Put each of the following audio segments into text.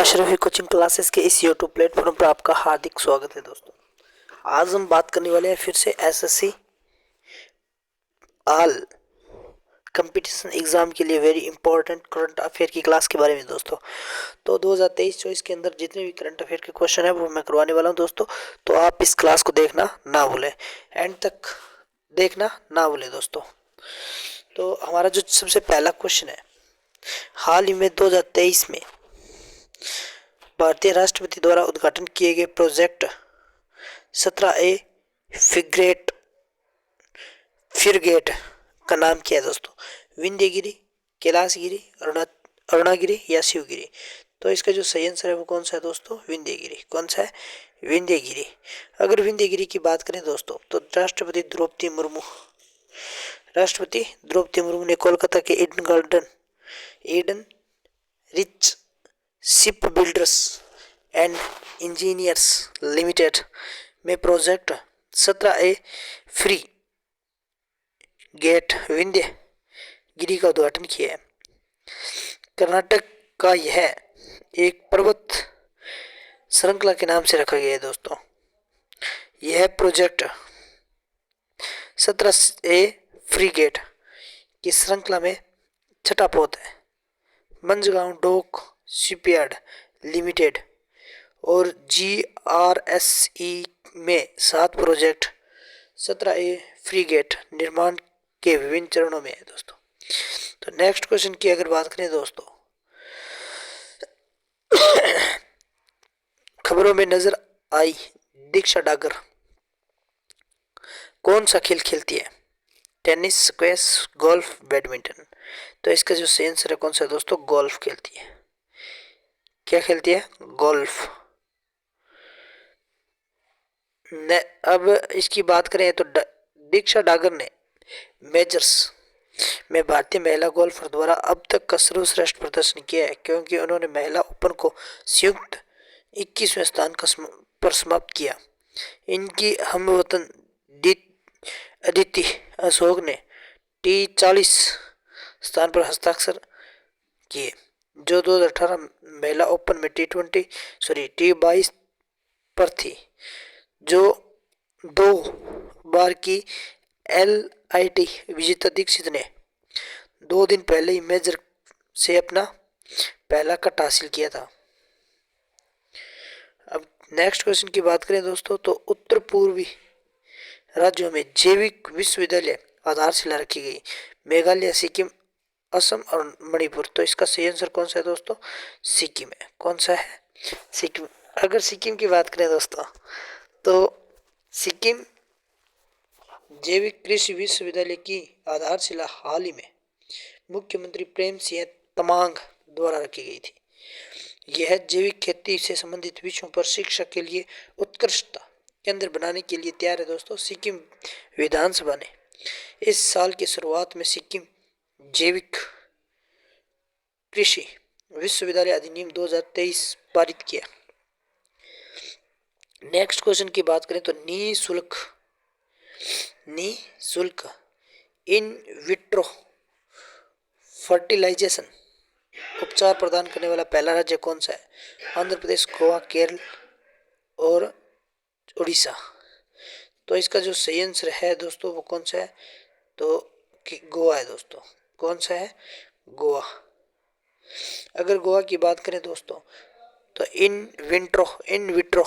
Ashrafi coaching classes के इस YouTube platform पर आपका हार्दिक स्वागत है दोस्तों। आज हम बात करने वाले हैं फिर से एसएससी ऑल कंपटीशन एग्जाम के लिए वेरी इंपॉर्टेंट करंट अफेयर की क्लास के बारे में दोस्तों। तो 2023-24 के अंदर जितने भी करंट अफेयर के क्वेश्चन है वो मैं करवाने वाला हूं दोस्तों। तो आप इस क्लास को देखना ना भूलें, एंड तक देखना ना भूलें दोस्तों। तो हमारा जो सबसे पहला क्वेश्चन है, हाल ही में 2023 में भारतीय राष्ट्रपति द्वारा उद्घाटन किए गए प्रोजेक्ट 17A फ्रिगेट का नाम क्या है दोस्तों? विंध्यगिरी, कैलाशगिरी, अरुणागिरी या शिवगिरी? तो इसका जो सही आंसर है वो कौन सा है दोस्तों? विंध्यगिरी। कौन सा है? विंध्यगिरी। अगर विंध्यगिरी की बात करें दोस्तों तो राष्ट्रपति द्रौपदी मुर्मू ने कोलकाता के Garden Reach Ship Builders and Engineers Limited में project 17A frigate Vindhyagiri का उद्घाटन किया है। कर्नाटक का यह एक पर्वत श्रृंखला के नाम से रखा गया है दोस्तों। यह प्रोजेक्ट 17A फ्री गेट की श्रृंखला में छठा पोत है। मंझगांव डॉक शिपयार्ड लिमिटेड और GRSE में 7 प्रोजेक्ट 17A फ्री गेट निर्माण के विभिन्न चरणों में है दोस्तों। तो नेक्स्ट क्वेश्चन की अगर बात करें दोस्तों, खबरों में नजर आई दीक्षा डागर कौन सा खेल खेलती है? Tennis, squash, golf, badminton? तो इसका जो सही आंसर है कौन सा है दोस्तों? गोल्फ खेलती है। क्या खेलती है? गोल्फ। अब इसकी बात करें तो दीक्षा डागर ने मेजर्स में भारतीय महिला गोल्फर द्वारा अब तक का सर्वश्रेष्ठ प्रदर्शन किया है, क्योंकि उन्होंने महिला ओपन को संयुक्त 21वें स्थान पर समाप्त किया। इनकी हमवतन अदिति अशोक ने T40 स्थान पर हस्ताक्षर किए, जो 2018 महिला ओपन में T22 पर थी, जो 2 बार की LIT विजेता दीक्षित ने 2 दिन पहले ही मेजर से अपना पहला कट हासिल किया था। अब नेक्स्ट क्वेश्चन की बात करें दोस्तों तो उत्तर पूर्वी राज्यों में जैविक विश्वविद्यालय आधारशिला रखी गई। मेघालय, सिक्किम, असम और मणिपुर। तो इसका सही आंसर कौन सा है दोस्तों? सिक्किम है। कौन सा है? सिक्किम। अगर सिक्किम की बात करें दोस्तों तो सिक्किम जैविक कृषि विश्वविद्यालय की आधारशिला हाल ही में मुख्यमंत्री प्रेम सिंह तमांग द्वारा रखी गई थी। यह जैविक खेती से संबंधित विषयों पर शिक्षा के लिए उत्कृष्टता केंद्र बनाने के लिए तैयार है दोस्तों। सिक्किम विधानसभा ने इस साल की शुरुआत में सिक्किम जैविक कृषि विश्वविद्यालय अधिनियम 2023 पारित किया। नेक्स्ट क्वेश्चन की बात करें तो निःशुल्क इन विट्रो फर्टिलाइजेशन उपचार प्रदान करने वाला पहला राज्य कौन सा है? आंध्र प्रदेश, गोवा, केरल और उड़ीसा। तो इसका जो सही आंसर है दोस्तों वो कौन सा है? तो गोवा है दोस्तों। कौन सा है? गोवा। अगर गोवा की बात करें दोस्तों तो इन विट्रो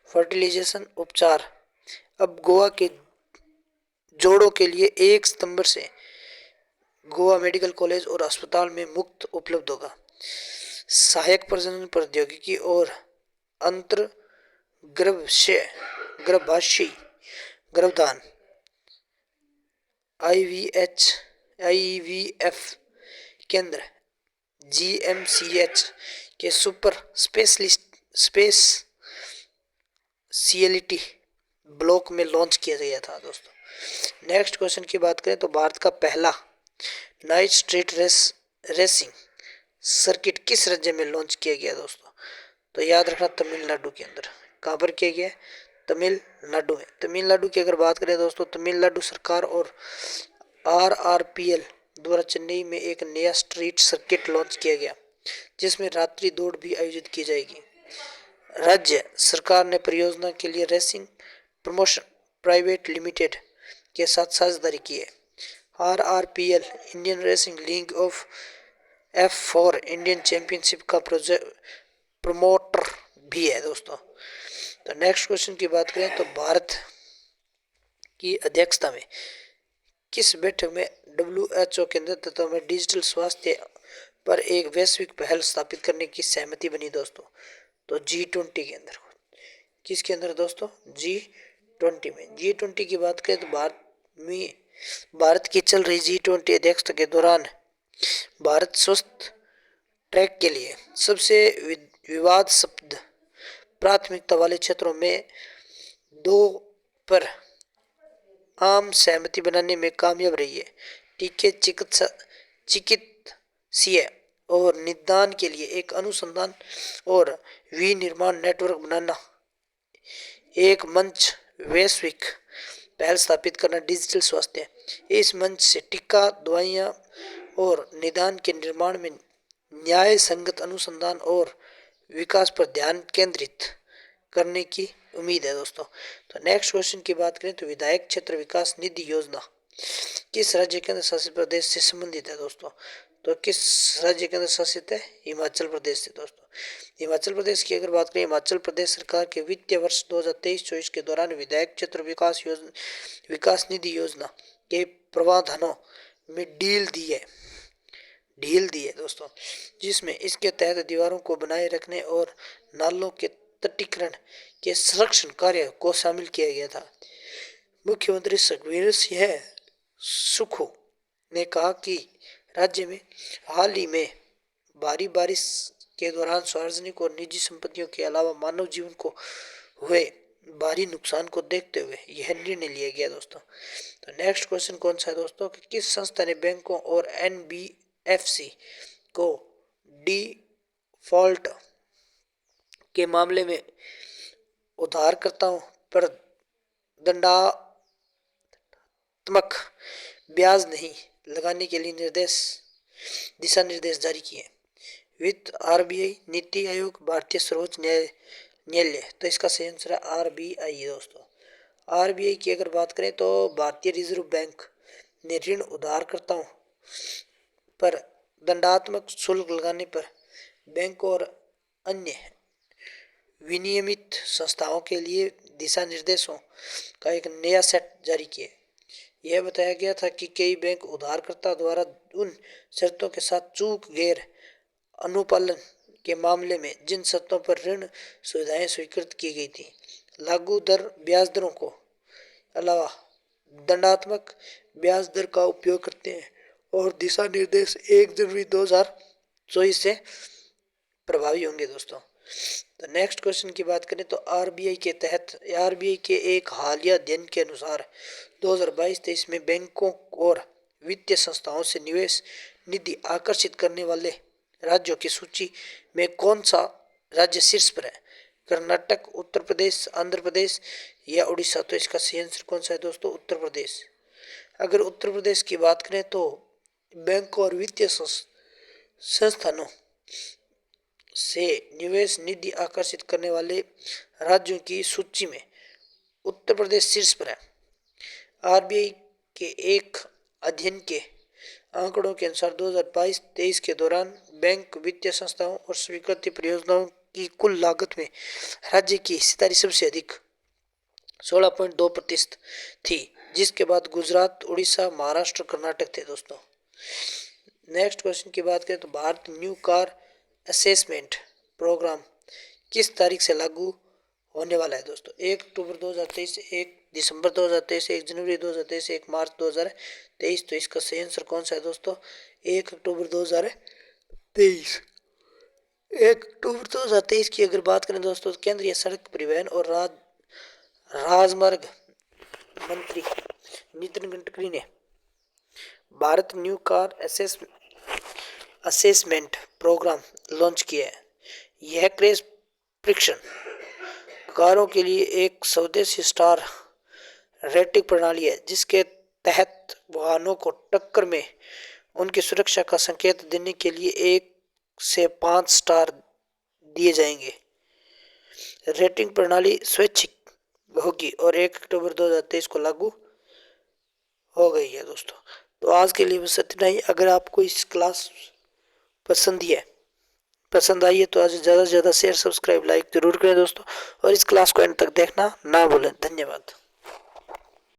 फर्टिलाइजेशन उपचार अब गोवा के जोड़ों के लिए 1 सितंबर से गोवा मेडिकल कॉलेज और अस्पताल में मुफ्त उपलब्ध होगा। सहायक प्रजनन प्रौद्योगिकी और अंतर गर्भाशयी गर्भधान IVF केंद्र GMCH के सुपर स्पेशलिटी ब्लॉक में लॉन्च किया गया था दोस्तों। नेक्स्ट क्वेश्चन की बात करें तो भारत का पहला नाइट स्ट्रीट रेसिंग सर्किट किस राज्य में लॉन्च किया गया दोस्तों? तो याद रखना तमिलनाडु के अंदर। कहाँ पर किया गया? तमिलनाडु में। तमिलनाडु की अगर बात करें दोस्तों, तमिलनाडु सरकार और RRPL द्वारा चेन्नई में एक नया स्ट्रीट सर्किट लॉन्च किया गया। जिसमें रात्रि दौड़ भी आयोजित की जाएगी। राज्य सरकार ने परियोजना के लिए रेसिंग प्रमोशन प्राइवेट लिमिटेड के साथ साझेदारी की है। RRPL Indian racing league of F4 Indian championship का प्रमोटर भी है दोस्तों। तो नेक्स्ट क्वेश्चन की बात करें तो भारत की अध्यक्षता में किस बैठक में WHO के नेतृत्व में डिजिटल स्वास्थ्य पर एक वैश्विक पहल स्थापित करने की सहमति बनी दोस्तों? तो G20 के अंदर। किसके अंदर दोस्तों? G20 में। G20 की बात करें तो भारत की चल रही G20 अध्यक्षता के दौरान भारत स्वस्थ ट्रैक के लिए सबसे विवादास्पद प्राथमिकता वाले क्षेत्रों में 2 पर आम सहमति बनाने में कामयाब रही है। टीके चिकित्सीय और निदान के लिए एक अनुसंधान और विनिर्माण नेटवर्क बनाना, एक मंच वैश्विक पहल स्थापित करना, डिजिटल स्वास्थ्य। इस मंच से टीका, दवाइयाँ और निदान के निर्माण में न्याय संगत अनुसंधान और विकास पर ध्यान केंद्रित करने की उम्मीद है दोस्तों। तो नेक्स्ट क्वेश्चन की बात करें तो विधायक क्षेत्र विकास निधि योजना किस राज्य केंद्र शासित प्रदेश से संबंधित है दोस्तों? तो किस राज्य केंद्र शासित है? हिमाचल प्रदेश से दोस्तों। हिमाचल प्रदेश की अगर बात करें, हिमाचल प्रदेश सरकार के वित्तीय वर्ष 2023-24 के दौरान विधायक क्षेत्र विकास निधि योजना के प्रावधानों में ढील दी है दोस्तों, जिसमें इसके तहत दीवारों को बनाए रखने और नालों के तटीकरण के संरक्षण कार्य को शामिल किया गया था। मुख्यमंत्री सुखबीर सिंह सुक्खू ने कहा कि राज्य में हाल ही में भारी बारिश के दौरान सार्वजनिक और निजी संपत्तियों के अलावा मानव जीवन को हुए भारी नुकसान को देखते हुए यह निर्णय लिया गया दोस्तों। तो नेक्स्ट क्वेश्चन कौन सा है दोस्तों कि किस संस्था ने बैंकों और NBFC को डिफॉल्ट के मामले में उधारकर्ताओं पर दंडात्मक ब्याज नहीं लगाने के लिए दिशा निर्देश जारी किए? वित्त, RBI, नीति आयोग, भारतीय सर्वोच्च न्यायालय। तो इसका सही आंसर है RBI दोस्तों। RBI की अगर बात करें तो भारतीय रिजर्व बैंक ने ऋण उधारकर्ताओं पर दंडात्मक शुल्क लगाने पर बैंक और अन्य विनियमित संस्थाओं के लिए दिशा निर्देशों का एक नया सेट जारी किया। यह बताया गया था कि कई बैंक उधारकर्ता द्वारा उन शर्तों के साथ चूक गैर अनुपालन के मामले में जिन शर्तों पर ऋण सुविधाएं स्वीकृत की गई थी, लागू दर ब्याज दरों को अलावा दंडात्मक ब्याज दर का उपयोग करते हैं और दिशा निर्देश 1 जनवरी 2024 से प्रभावी होंगे दोस्तों। तो नेक्स्ट क्वेश्चन की बात करें तो RBI के एक हालिया अध्ययन के अनुसार 2022-23 में बैंकों और वित्तीय संस्थाओं से निवेश निधि आकर्षित करने वाले राज्यों की सूची में कौन सा राज्य शीर्ष पर है? कर्नाटक, उत्तर प्रदेश, आंध्र प्रदेश या उड़ीसा? तो इसका सही आंसर कौन सा है दोस्तों? उत्तर प्रदेश। अगर उत्तर प्रदेश की बात करें तो बैंक और वित्तीय संस्थानों से निवेश निधि आकर्षित करने वाले राज्यों की सूची में उत्तर प्रदेश शीर्ष पर है। RBI के एक अध्ययन के आंकड़ों के अनुसार 2022-23 के दौरान बैंक, वित्तीय संस्थाओं और स्वीकृति परियोजनाओं की कुल लागत में राज्य की हिस्सेदारी सबसे अधिक 16.2% थी, जिसके बाद गुजरात, उड़ीसा, महाराष्ट्र, कर्नाटक थे दोस्तों। नेक्स्ट क्वेश्चन की बात करें तो Bharat new car assessment programme किस तारीख से लागू होने वाला है दोस्तों? 1 अक्टूबर 2023, 1 दिसंबर 2023, 1 जनवरी 2023, 1 मार्च 2023। तो इसका सही आंसर कौन सा है दोस्तों? 1 अक्टूबर 2023। 1 अक्टूबर 2023 की अगर बात करें दोस्तों, केंद्रीय सड़क परिवहन और राजमार्ग मंत्री नितिन गडकरी ने Bharat new car assessment programme launch किया है। यह क्रैश परीक्षण कारों के लिए एक स्वदेशी स्टार रेटिंग प्रणाली है, जिसके तहत वाहनों को टक्कर में उनकी सुरक्षा का संकेत देने के लिए एक से 5 स्टार दिए जाएंगे। रेटिंग प्रणाली स्वैच्छिक होगी और 1 अक्टूबर 2023 को लागू हो गई है दोस्तों। तो आज के लिए बस इतना ही। अगर आपको इस क्लास पसंद आई है तो आज ज़्यादा से ज़्यादा शेयर, सब्सक्राइब, लाइक जरूर करें दोस्तों, और इस क्लास को एंड तक देखना ना भूलें। धन्यवाद।